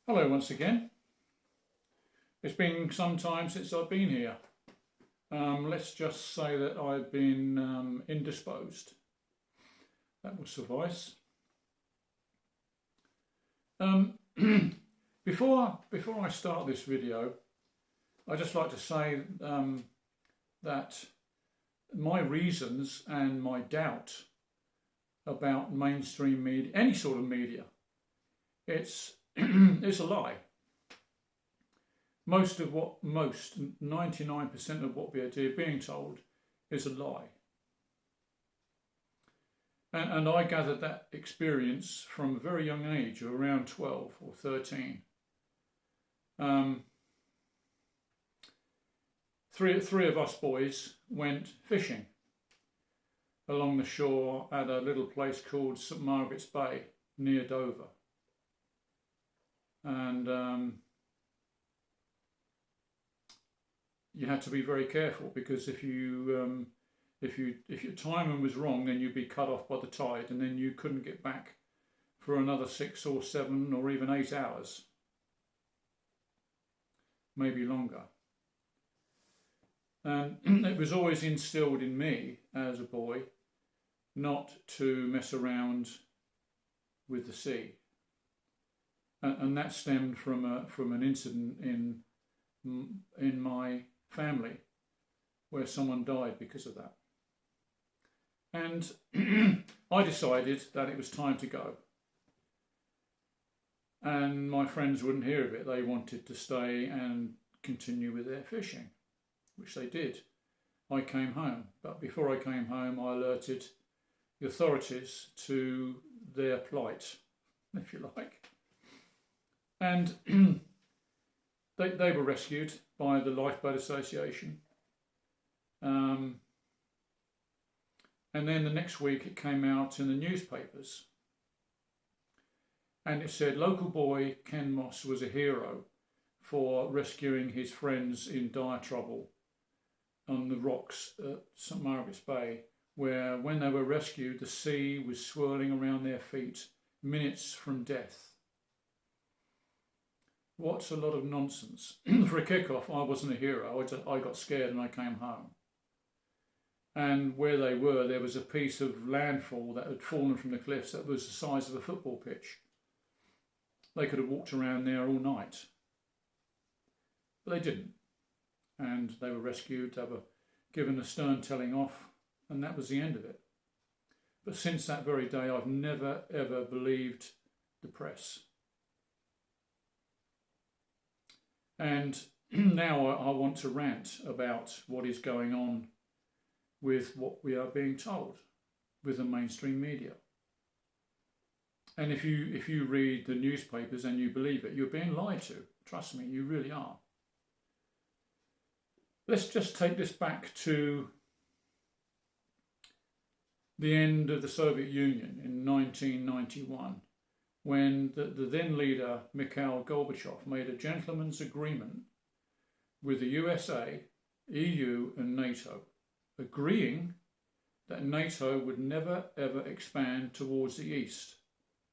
Hello once again. It's been some time since I've been here. Let's just say that I've been indisposed. That will suffice. Before I start this video, I'd just like to say that my reasons and my doubt about mainstream media, any sort of media, it's a lie. Most 99% of what we are being told is a lie. And I gathered that experience from a very young age, of around 12 or 13. Three of us boys went fishing along the shore at a little place called St Margaret's Bay near Dover. And you had to be very careful, because if your timing was wrong, then you'd be cut off by the tide, and then you couldn't get back for another 6 or 7 or even 8 hours, maybe longer. And it was always instilled in me as a boy not to mess around with the sea, and that stemmed from an incident in my family where someone died because of that. And I decided that it was time to go. And my friends wouldn't hear of it. They wanted to stay and continue with their fishing, which they did. I came home, but before I came home, I alerted the authorities to their plight, if you like. And they were rescued by the Lifeboat Association. And then the next week it came out in the newspapers. And it said local boy Ken Moss was a hero for rescuing his friends in dire trouble on the rocks at St Margaret's Bay, where when they were rescued, the sea was swirling around their feet, minutes from death. What's a lot of nonsense. For a kick-off, I wasn't a hero. I got scared and I came home. And where they were, there was a piece of landfall that had fallen from the cliffs that was the size of a football pitch. They could have walked around there all night. But they didn't. And they were rescued, they were given a stern telling off, and that was the end of it. But since that very day, I've never, ever believed the press. And now I want to rant about what is going on with what we are being told with the mainstream media. And if you read the newspapers and you believe it, you're being lied to. Trust me, you really are. Let's just take this back to the end of the Soviet Union in 1991, when the then leader, Mikhail Gorbachev, made a gentleman's agreement with the USA, EU and NATO, agreeing that NATO would never ever expand towards the east,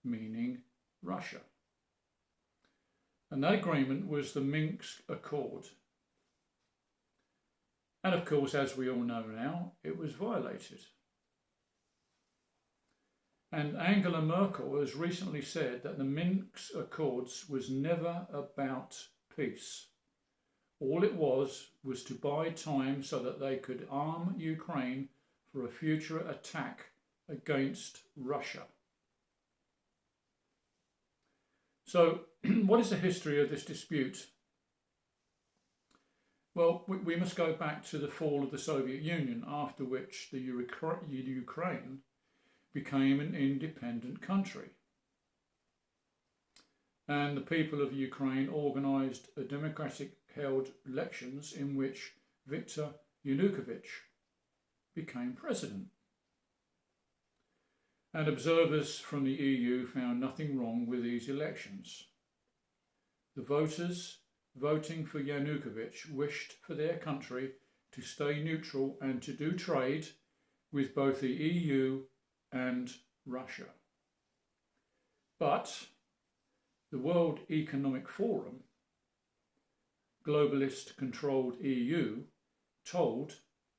meaning Russia. And that agreement was the Minsk Accord. And of course, as we all know now, it was violated. And Angela Merkel has recently said that the Minsk Accords was never about peace. All it was to buy time so that they could arm Ukraine for a future attack against Russia. So, what is the history of this dispute? Well, we must go back to the fall of the Soviet Union, after which the Ukraine became an independent country. And the people of Ukraine organised a democratic-held elections in which Viktor Yanukovych became president. And observers from the EU found nothing wrong with these elections. The voters voting for Yanukovych wished for their country to stay neutral and to do trade with both the EU and Russia. But The World Economic Forum, globalist-controlled EU, told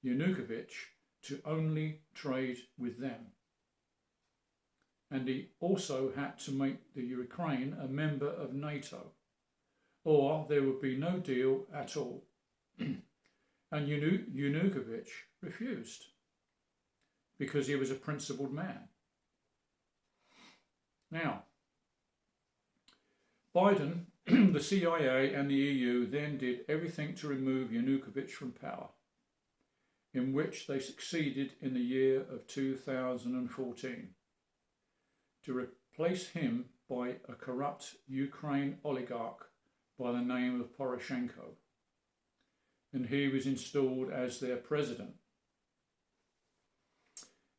Yanukovych to only trade with them. And he also had to make the Ukraine a member of NATO, or there would be no deal at all. And Yanukovych refused, because he was a principled man. Now, Biden, the CIA and the EU then did everything to remove Yanukovych from power, in which they succeeded in the year of 2014, to replace him by a corrupt Ukraine oligarch by the name of Poroshenko. And he was installed as their president.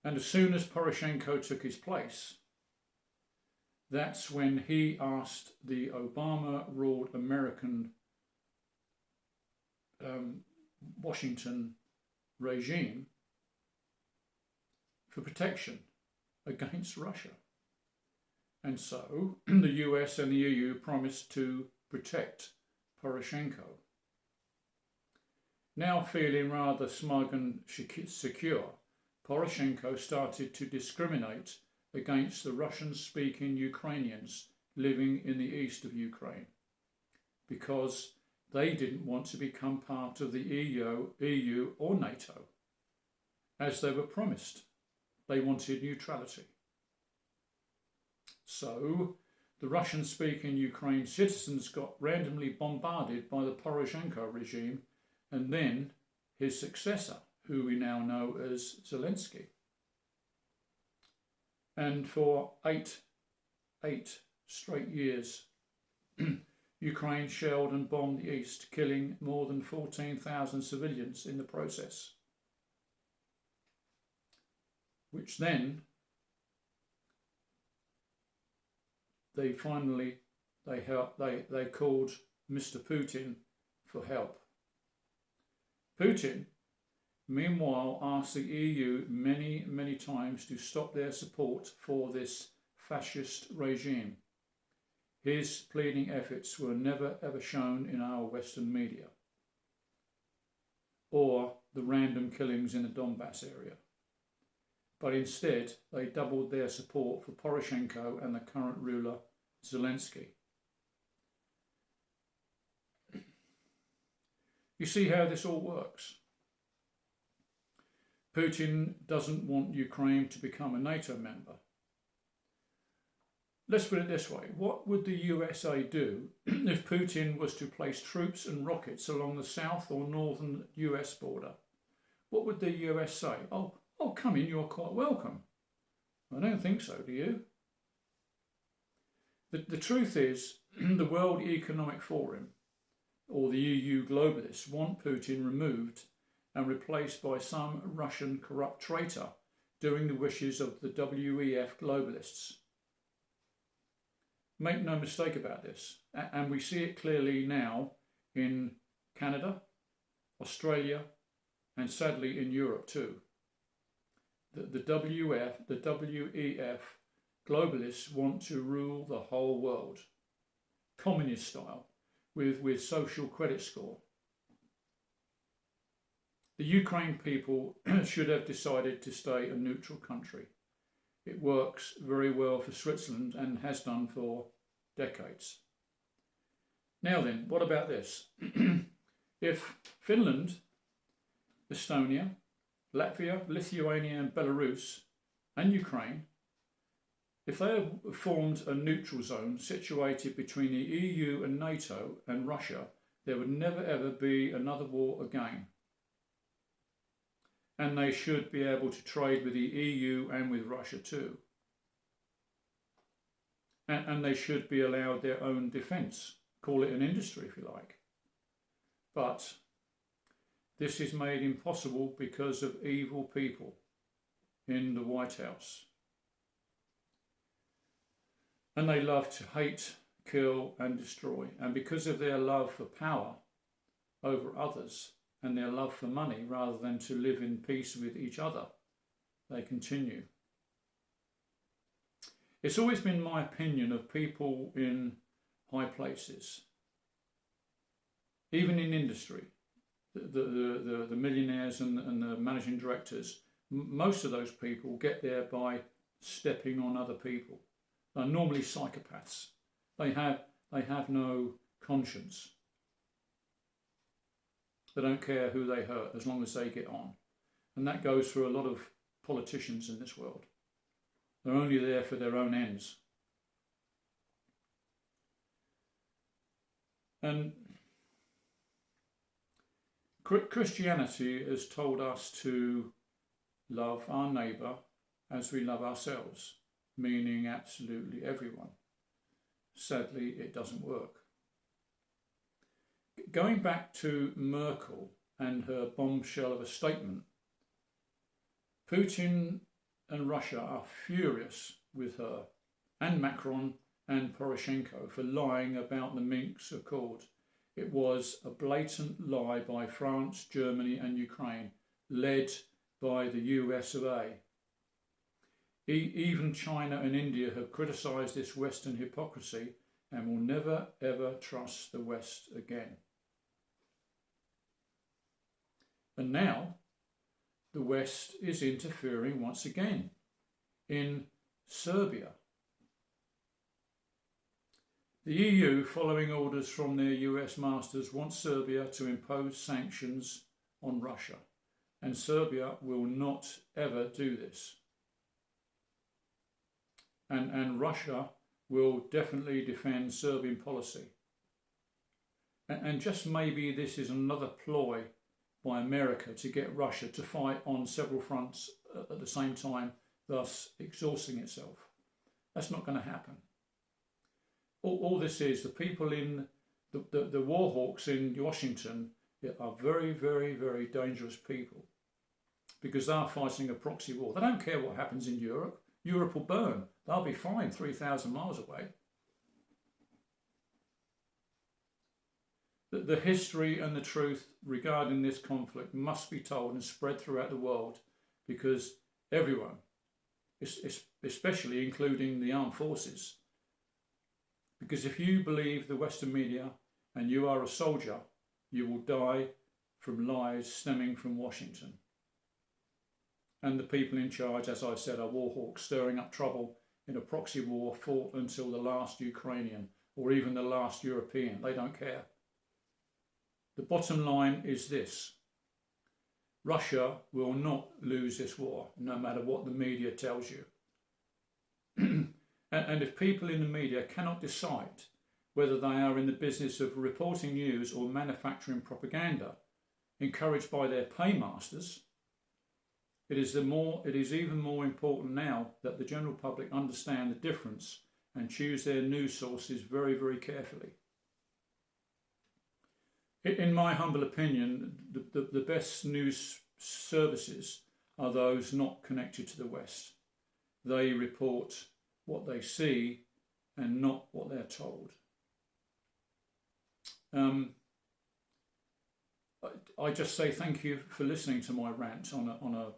And as soon as Poroshenko took his place, that's when he asked the Obama-ruled American Washington regime for protection against Russia. And so the US and the EU promised to protect Poroshenko. Now feeling rather smug and secure, Poroshenko started to discriminate against the Russian-speaking Ukrainians living in the east of Ukraine, because they didn't want to become part of the EU or NATO, as they were promised. They wanted neutrality. So the Russian-speaking Ukraine citizens got randomly bombarded by the Poroshenko regime and then his successor, who we now know as Zelensky. And for eight straight years, Ukraine shelled and bombed the east, killing more than 14,000 civilians in the process. Which then they finally called Mr. Putin for help. Putin, meanwhile, asked the EU many times to stop their support for this fascist regime. His pleading efforts were never ever shown in our Western media, or the random killings in the Donbass area. But instead, they doubled their support for Poroshenko and the current ruler, Zelensky. You see how this all works. Putin doesn't want Ukraine to become a NATO member. Let's put it this way. What would the USA do if Putin was to place troops and rockets along the south or northern US border? What would the US say? Oh, come in, you're quite welcome. I don't think so, do you? The truth is, the World Economic Forum, or the EU globalists, want Putin removed and replaced by some Russian corrupt traitor doing the wishes of the WEF globalists. Make no mistake about this, and we see it clearly now in Canada, Australia, and sadly in Europe too. The WEF globalists want to rule the whole world, communist style, with social credit score. The Ukraine people should have decided to stay a neutral country. It works very well for Switzerland and has done for decades. Now then, what about this? If Finland, Estonia, Latvia, Lithuania and Belarus and Ukraine, if they have formed a neutral zone situated between the EU and NATO and Russia, there would never ever be another war again. And they should be able to trade with the EU and with Russia too. And they should be allowed their own defence. Call it an industry if you like. But this is made impossible because of evil people in the White House. And they love to hate, kill and destroy. And because of their love for power over others, and their love for money rather than to live in peace with each other, they continue. It's always been my opinion of people in high places, even in industry, the millionaires and the managing directors, most of those people get there by stepping on other people. They're normally psychopaths. They have no conscience. They don't care who they hurt as long as they get on. And that goes for a lot of politicians in this world. They're only there for their own ends. And Christianity has told us to love our neighbour as we love ourselves, meaning absolutely everyone. Sadly, it doesn't work. Going back to Merkel and her bombshell of a statement, Putin and Russia are furious with her and Macron and Poroshenko for lying about the Minsk Accord. It was a blatant lie by France, Germany and Ukraine, led by the US of A. Even China and India have criticised this Western hypocrisy and will never ever trust the West again. And now the West is interfering once again in Serbia. The EU, following orders from their US masters, wants Serbia to impose sanctions on Russia, and Serbia will not ever do this. And Russia will definitely defend Serbian policy. And just maybe this is another ploy by America to get Russia to fight on several fronts at the same time, thus exhausting itself. That's not going to happen. All this is, the people in the war hawks in Washington are very, very, very dangerous people because they're fighting a proxy war. They don't care what happens in Europe. Europe will burn. They'll be fine 3,000 miles away. The history and the truth regarding this conflict must be told and spread throughout the world because everyone, especially including the armed forces, because if you believe the Western media and you are a soldier, you will die from lies stemming from Washington. And the people in charge, as I said, are war hawks stirring up trouble in a proxy war fought until the last Ukrainian or even the last European. They don't care. The bottom line is this: Russia will not lose this war, no matter what the media tells you. And if people in the media cannot decide whether they are in the business of reporting news or manufacturing propaganda, encouraged by their paymasters, it is even more important now that the general public understand the difference and choose their news sources very, very carefully. In my humble opinion, the best news services are those not connected to the West. They report what they see and not what they're told. I just say thank you for listening to my rant on a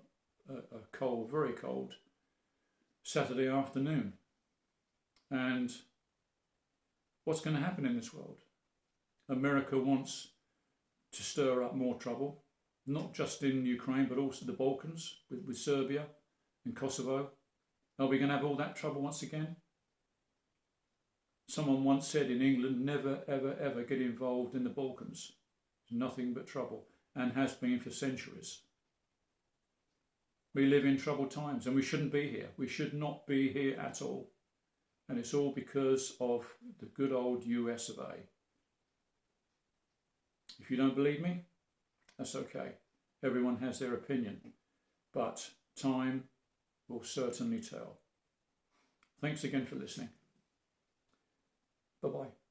cold, very cold Saturday afternoon. And what's going to happen in this world? America wants to stir up more trouble, not just in Ukraine, but also the Balkans, with Serbia and Kosovo. Are we going to have all that trouble once again? Someone once said in England, never, ever, ever get involved in the Balkans. It's nothing but trouble, and has been for centuries. We live in troubled times, and we shouldn't be here. We should not be here at all. And it's all because of the good old US of A. If you don't believe me, that's okay. Everyone has their opinion, but time will certainly tell. Thanks again for listening. Bye-bye.